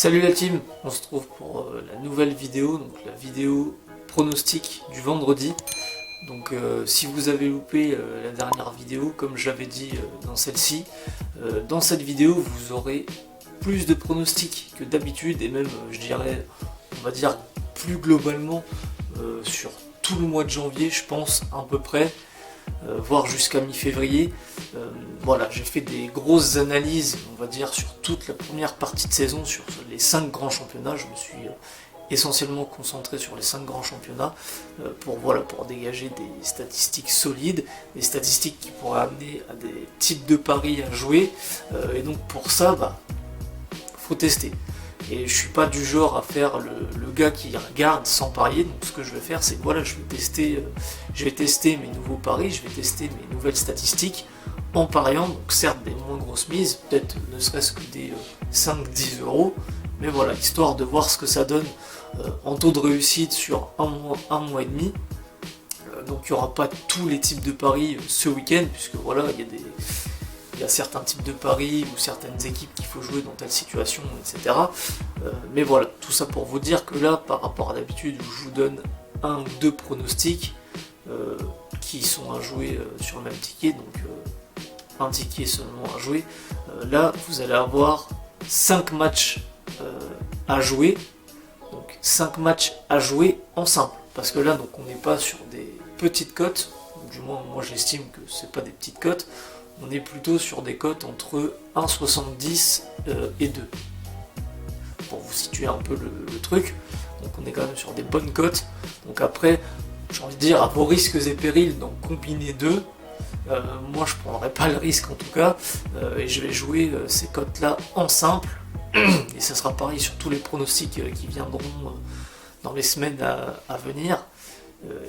Salut la team, on se trouve pour la nouvelle vidéo, donc la vidéo pronostic du vendredi. Donc si vous avez loupé la dernière vidéo, comme j'avais dit dans celle-ci, dans cette vidéo vous aurez plus de pronostics que d'habitude et même je dirais, on va dire plus globalement sur tout le mois de janvier, je pense à peu près. Voire jusqu'à mi-février. Voilà, j'ai fait des grosses analyses, on va dire, sur toute la première partie de saison, sur les 5 grands championnats. Je me suis essentiellement concentré sur les 5 grands championnats pour dégager des statistiques solides, des statistiques qui pourraient amener à des types de paris à jouer. Et donc pour ça, faut tester. Et je suis pas du genre à faire le gars qui regarde sans parier, donc ce que je vais faire c'est que voilà, je vais tester mes nouveaux paris, je vais tester mes nouvelles statistiques en pariant, donc certes des moins grosses mises, peut-être ne serait-ce que des 5-10 euros, mais voilà, histoire de voir ce que ça donne en taux de réussite sur un mois et demi. Donc il n'y aura pas tous les types de paris ce week-end, puisque voilà, il y a certains types de paris ou certaines équipes qu'il faut jouer dans telle situation, etc. Mais voilà, tout ça pour vous dire que là, par rapport à d'habitude où je vous donne un ou deux pronostics qui sont à jouer sur le même ticket, donc un ticket seulement à jouer, là vous allez avoir 5 matchs à jouer, donc 5 matchs à jouer en simple, parce que là donc on n'est pas sur des petites cotes, du moins moi j'estime que c'est pas des petites cotes. On est plutôt sur des cotes entre 1,70 et 2. Pour vous situer un peu le truc. Donc on est quand même sur des bonnes cotes. Donc après, j'ai envie de dire, à vos risques et périls, donc combiner deux. Moi je ne prendrai pas le risque en tout cas. Et je vais jouer ces cotes-là en simple. Et ça sera pareil sur tous les pronostics qui viendront dans les semaines à venir.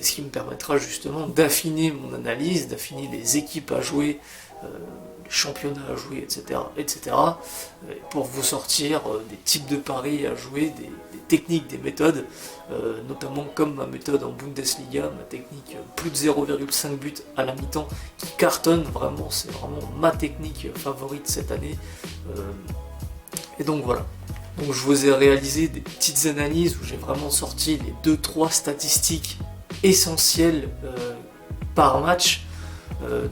Ce qui me permettra justement d'affiner mon analyse, d'affiner les équipes à jouer, les championnats à jouer, etc. Pour vous sortir des types de paris à jouer, des techniques, des méthodes, notamment comme ma méthode en Bundesliga, ma technique plus de 0,5 buts à la mi-temps, qui cartonne vraiment, c'est vraiment ma technique favorite cette année. Et donc voilà. Donc je vous ai réalisé des petites analyses où j'ai vraiment sorti les 2-3 statistiques essentielles par match,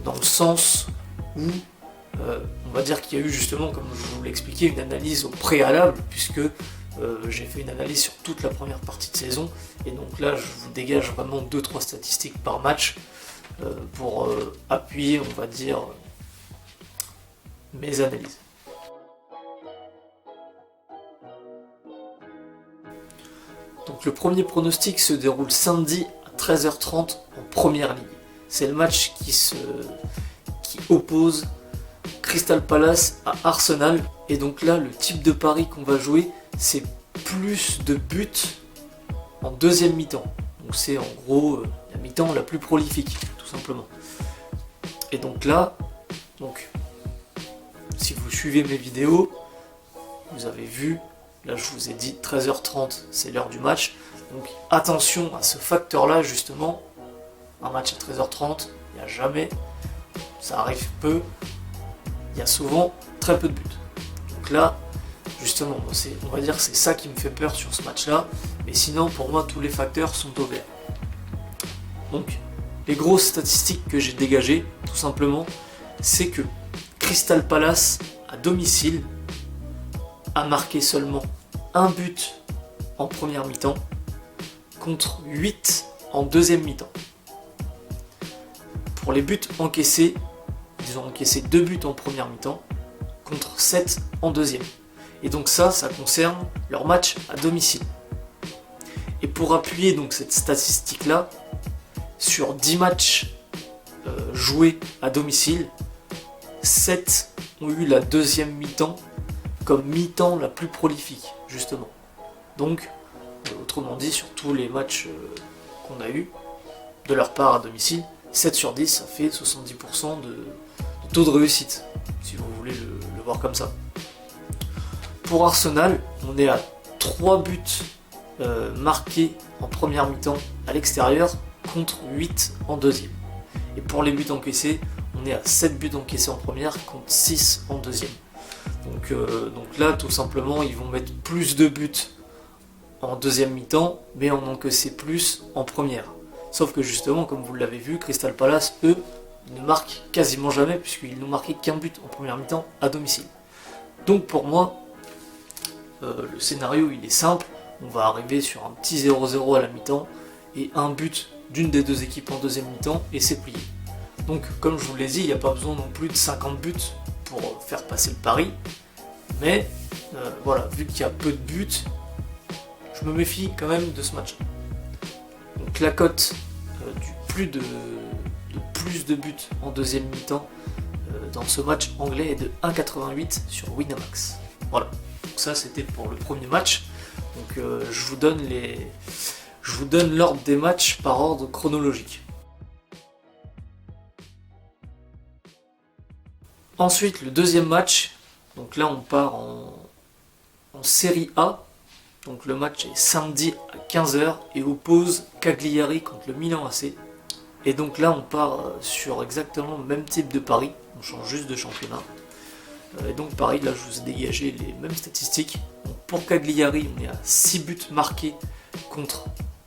dans le sens où on va dire qu'il y a eu justement, comme je vous l'ai expliqué, une analyse au préalable, puisque j'ai fait une analyse sur toute la première partie de saison, et donc là je vous dégage vraiment 2-3 statistiques par match pour appuyer, on va dire, mes analyses. Donc le premier pronostic se déroule samedi à 13h30 en première ligue. C'est le match qui oppose Crystal Palace à Arsenal. Et donc là, le type de pari qu'on va jouer, c'est plus de buts en deuxième mi-temps. Donc c'est en gros la mi-temps la plus prolifique, tout simplement. Et donc là, si vous suivez mes vidéos, vous avez vu, là je vous ai dit 13h30, c'est l'heure du match. Donc attention à ce facteur-là, justement. Un match à 13h30, il n'y a jamais, ça arrive peu, il y a souvent très peu de buts. Donc là, justement, on va dire que c'est ça qui me fait peur sur ce match-là. Mais sinon, pour moi, tous les facteurs sont au vert. Donc, les grosses statistiques que j'ai dégagées, tout simplement, c'est que Crystal Palace, à domicile, a marqué seulement un but en première mi-temps, contre 8 en deuxième mi-temps. Pour les buts encaissés, ils ont encaissé 2 buts en première mi-temps, contre 7 en deuxième. Et donc ça concerne leur match à domicile. Et pour appuyer donc cette statistique-là, sur 10 matchs joués à domicile, 7 ont eu la deuxième mi-temps comme mi-temps la plus prolifique, justement. Donc, autrement dit, sur tous les matchs qu'on a eu de leur part à domicile, 7 sur 10, ça fait 70% de taux de réussite, si vous voulez le voir comme ça. Pour Arsenal, on est à 3 buts marqués en première mi-temps à l'extérieur, contre 8 en deuxième. Et pour les buts encaissés, on est à 7 buts encaissés en première, contre 6 en deuxième. Donc là, tout simplement, ils vont mettre plus de buts en deuxième mi-temps, mais en encaisser plus en première. Sauf que justement, comme vous l'avez vu, Crystal Palace, eux, ne marquent quasiment jamais, puisqu'ils n'ont marqué qu'un but en première mi-temps à domicile. Donc pour moi, le scénario il est simple, on va arriver sur un petit 0-0 à la mi-temps, et un but d'une des deux équipes en deuxième mi-temps, et c'est plié. Donc comme je vous l'ai dit, il n'y a pas besoin non plus de 50 buts pour faire passer le pari, mais voilà, vu qu'il y a peu de buts, je me méfie quand même de ce match. Donc la cote du plus de buts en deuxième mi-temps dans ce match anglais est de 1,88 sur Winamax. Voilà, donc ça c'était pour le premier match. Donc je vous donne l'ordre des matchs par ordre chronologique. Ensuite le deuxième match, donc là on part en Série A. Donc le match est samedi à 15h et oppose Cagliari contre le Milan AC. Et donc là on part sur exactement le même type de pari, on change juste de championnat. Et donc pareil, là je vous ai dégagé les mêmes statistiques. Donc pour Cagliari, on est à 6 buts marqués contre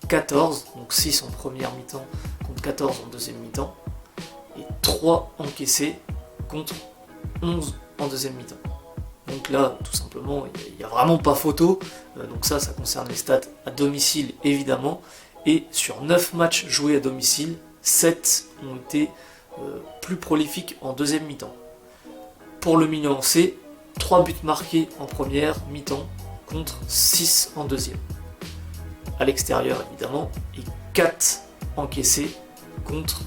14, donc 6 en première mi-temps contre 14 en deuxième mi-temps. Et 3 encaissés contre 11 en deuxième mi-temps. Donc là, tout simplement, il n'y a vraiment pas photo. Donc ça concerne les stats à domicile, évidemment. Et sur 9 matchs joués à domicile, 7 ont été plus prolifiques en deuxième mi-temps. Pour le Milan AC, 3 buts marqués en première mi-temps contre 6 en deuxième. À l'extérieur, évidemment, et 4 encaissés contre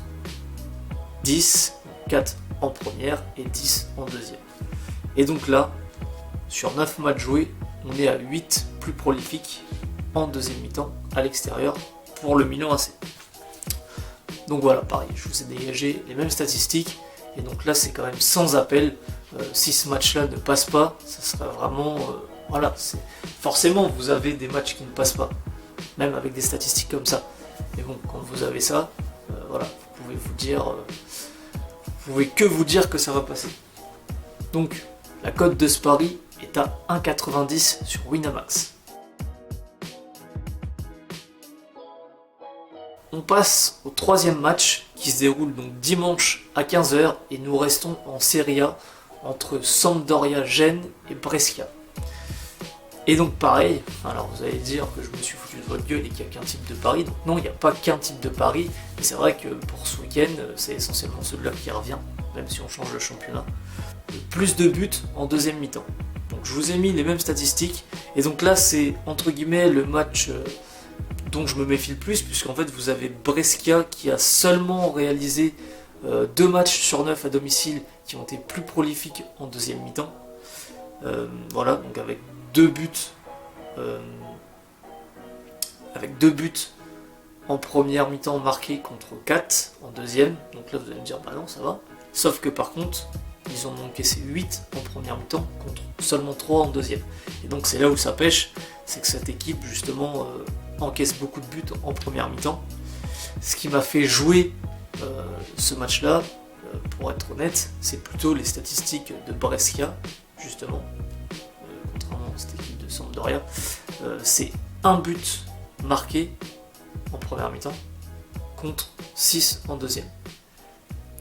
10, 4 en première et 10 en deuxième. Et donc là, sur 9 matchs joués, on est à 8 plus prolifiques en deuxième mi-temps à l'extérieur pour le Milan AC. Donc voilà, pareil, je vous ai dégagé les mêmes statistiques. Et donc là, c'est quand même sans appel. Si ce match-là ne passe pas, ça sera vraiment... voilà, forcément, vous avez des matchs qui ne passent pas, même avec des statistiques comme ça. Mais bon, quand vous avez ça, voilà, vous pouvez vous dire... vous pouvez que vous dire que ça va passer. Donc, la cote de ce pari est à 1,90 sur Winamax. On passe au troisième match qui se déroule donc dimanche à 15h et nous restons en Serie A entre Sampdoria Gênes et Brescia. Et donc pareil, alors vous allez dire que je me suis foutu de votre gueule et qu'il n'y a qu'un type de pari. Donc non, il n'y a pas qu'un type de pari, mais c'est vrai que pour ce week-end, c'est essentiellement celui-là qui revient, même si on change le championnat. Plus de buts en deuxième mi-temps. Donc je vous ai mis les mêmes statistiques, et donc là c'est entre guillemets le match dont je me méfie le plus, puisqu'en fait vous avez Brescia qui a seulement réalisé 2 matchs sur 9 à domicile qui ont été plus prolifiques en deuxième mi-temps. Voilà, donc avec 2 buts en première mi-temps marqués contre 4 en deuxième. Donc là vous allez me dire bah non ça va. Sauf que par contre ils ont encaissé 8 en première mi-temps contre seulement 3 en deuxième. Et donc c'est là où ça pêche, c'est que cette équipe justement encaisse beaucoup de buts en première mi-temps. Ce qui m'a fait jouer ce match-là, pour être honnête, c'est plutôt les statistiques de Brescia, justement, contrairement à cette équipe de Sampdoria. C'est un but marqué en première mi-temps contre 6 en deuxième.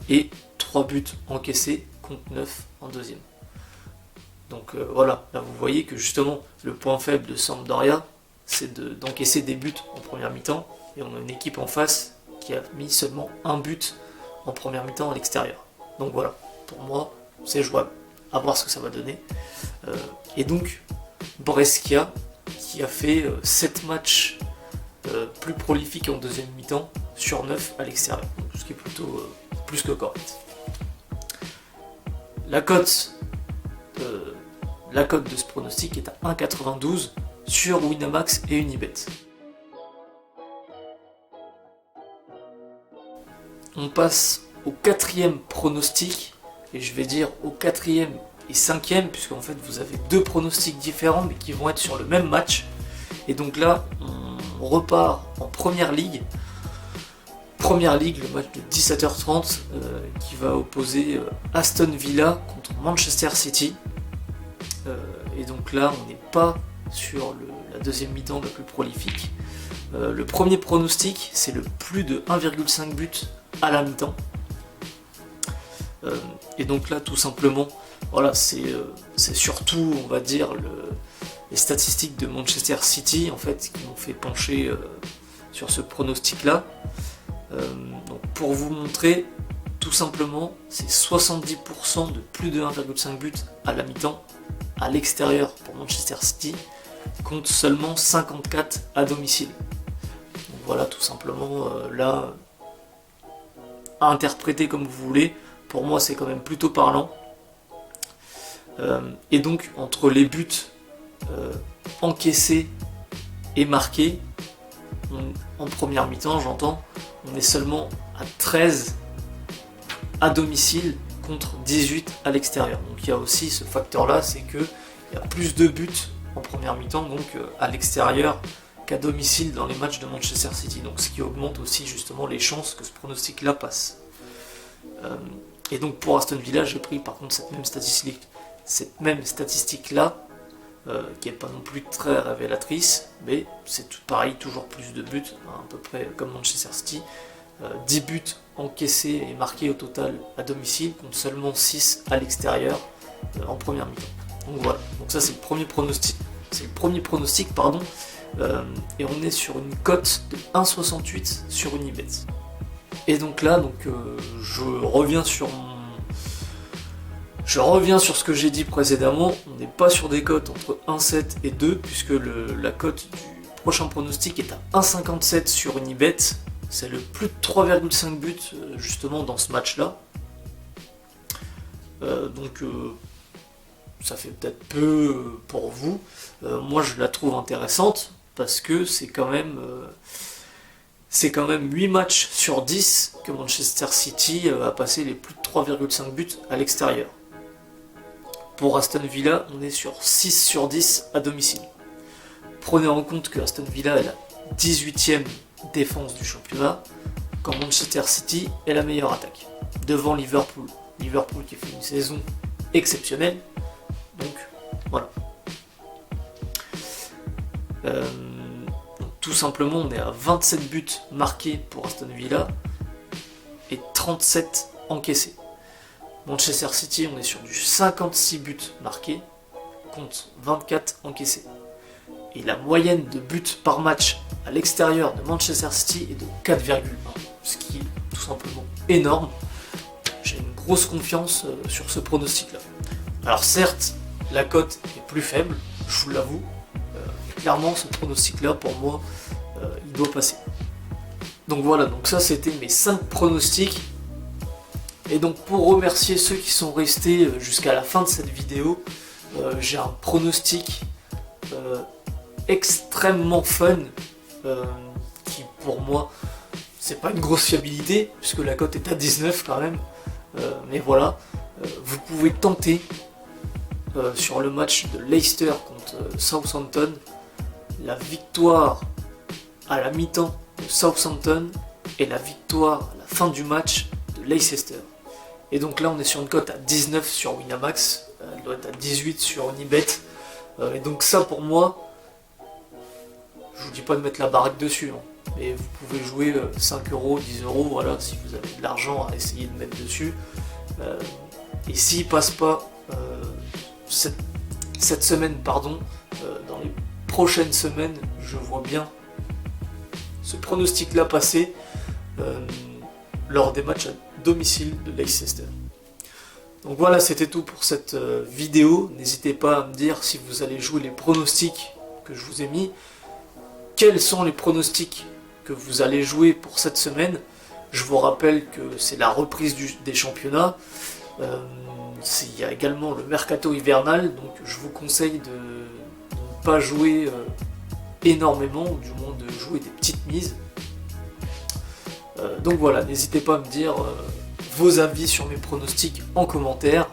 Et 3 buts encaissés contre 9 en deuxième. Donc voilà, là vous voyez que justement le point faible de Sampdoria, c'est d'encaisser des buts en première mi-temps, et on a une équipe en face qui a mis seulement un but en première mi-temps à l'extérieur. Donc voilà, pour moi c'est jouable, à voir ce que ça va donner. Et donc Brescia qui a fait 7 matchs plus prolifiques en deuxième mi-temps sur 9 à l'extérieur, ce qui est plutôt plus que correct. La cote de ce pronostic est à 1,92 sur Winamax et Unibet. On passe au quatrième pronostic, et je vais dire au quatrième et cinquième, puisqu'en fait vous avez 2 pronostics différents mais qui vont être sur le même match. Et donc là on repart en première ligue. Première ligue, le match de 17h30 qui va opposer Aston Villa contre Manchester City. et donc là on n'est pas sur la deuxième mi-temps la plus prolifique. Le premier pronostic, c'est le plus de 1,5 but à la mi-temps. Et donc là tout simplement, voilà, c'est surtout, on va dire, les statistiques de Manchester City en fait qui m'ont fait pencher sur ce pronostic là. Donc pour vous montrer, tout simplement, c'est 70% de plus de 1,5 but à la mi-temps à l'extérieur pour Manchester City, contre seulement 54 à domicile. Donc voilà, tout simplement, là, à interpréter comme vous voulez, pour moi c'est quand même plutôt parlant. Et donc, entre les buts encaissés et marqués, en première mi-temps, j'entends, on est seulement à 13 à domicile contre 18 à l'extérieur. Donc il y a aussi ce facteur-là, c'est qu'il y a plus de buts en première mi-temps, donc à l'extérieur qu'à domicile dans les matchs de Manchester City. Donc ce qui augmente aussi justement les chances que ce pronostic-là passe. Et donc pour Aston Villa, j'ai pris par contre cette même statistique-là, qui n'est pas non plus très révélatrice, mais c'est tout pareil, toujours plus de buts, à peu près comme Manchester City. 10 buts encaissés et marqués au total à domicile, contre seulement 6 à l'extérieur en première mi-temps. Donc voilà, donc ça c'est le premier pronostic. Et on est sur une cote de 1,68 sur Unibet. Et donc là, je reviens sur ce que j'ai dit précédemment. On n'est pas sur des cotes entre 1,7 et 2, puisque la cote du prochain pronostic est à 1,57 sur Unibet. C'est le plus de 3,5 buts justement dans ce match-là. Ça fait peut-être peu pour vous. Moi je la trouve intéressante parce que c'est quand même 8 matchs sur 10 que Manchester City a passé les plus de 3,5 buts à l'extérieur. Pour Aston Villa, on est sur 6 sur 10 à domicile. Prenez en compte que Aston Villa est la 18e défense du championnat, quand Manchester City est la meilleure attaque, devant Liverpool. Liverpool qui fait une saison exceptionnelle, donc voilà. Donc, tout simplement, on est à 27 buts marqués pour Aston Villa et 37 encaissés. Manchester City, on est sur du 56 buts marqués contre 24 encaissés. Et la moyenne de buts par match à l'extérieur de Manchester City est de 4,1, ce qui est tout simplement énorme. J'ai une grosse confiance sur ce pronostic-là. Alors certes, la cote est plus faible, je vous l'avoue. Clairement, ce pronostic-là, pour moi, il doit passer. Donc voilà, donc ça c'était mes 5 pronostics. Et donc pour remercier ceux qui sont restés jusqu'à la fin de cette vidéo, j'ai un pronostic extrêmement fun, qui pour moi c'est pas une grosse fiabilité puisque la cote est à 19 quand même, mais voilà, vous pouvez tenter sur le match de Leicester contre Southampton la victoire à la mi-temps de Southampton et la victoire à la fin du match de Leicester. Et donc là on est sur une cote à 19 sur Winamax, elle doit être à 18 sur Unibet, et donc ça pour moi, je vous dis pas de mettre la baraque dessus, hein, mais vous pouvez jouer 5 euros, 10 euros, voilà, si vous avez de l'argent à essayer de mettre dessus. Et s'il passe pas cette semaine, dans les prochaines semaines, je vois bien ce pronostic-là passer lors des matchs à domicile de Leicester. Donc voilà, c'était tout pour cette vidéo. N'hésitez pas à me dire si vous allez jouer les pronostics que je vous ai mis. Quels sont les pronostics que vous allez jouer pour cette semaine? Je vous rappelle que c'est la reprise des championnats. Il y a également le mercato hivernal, donc je vous conseille de ne pas jouer énormément, ou du moins de jouer des petites mises. Donc voilà, n'hésitez pas à me dire vos avis sur mes pronostics en commentaire.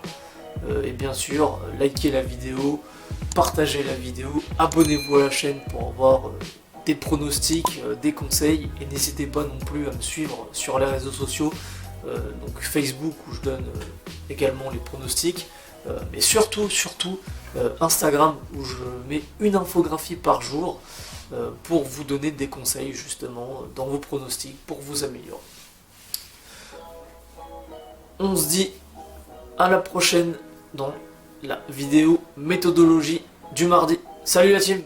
Et bien sûr, likez la vidéo, partagez la vidéo, abonnez-vous à la chaîne pour avoir des pronostics, des conseils, et n'hésitez pas non plus à me suivre sur les réseaux sociaux, donc Facebook où je donne également les pronostics, mais surtout Instagram où je mets une infographie par jour pour vous donner des conseils justement dans vos pronostics pour vous améliorer. On se dit à la prochaine dans la vidéo méthodologie du mardi. Salut la team!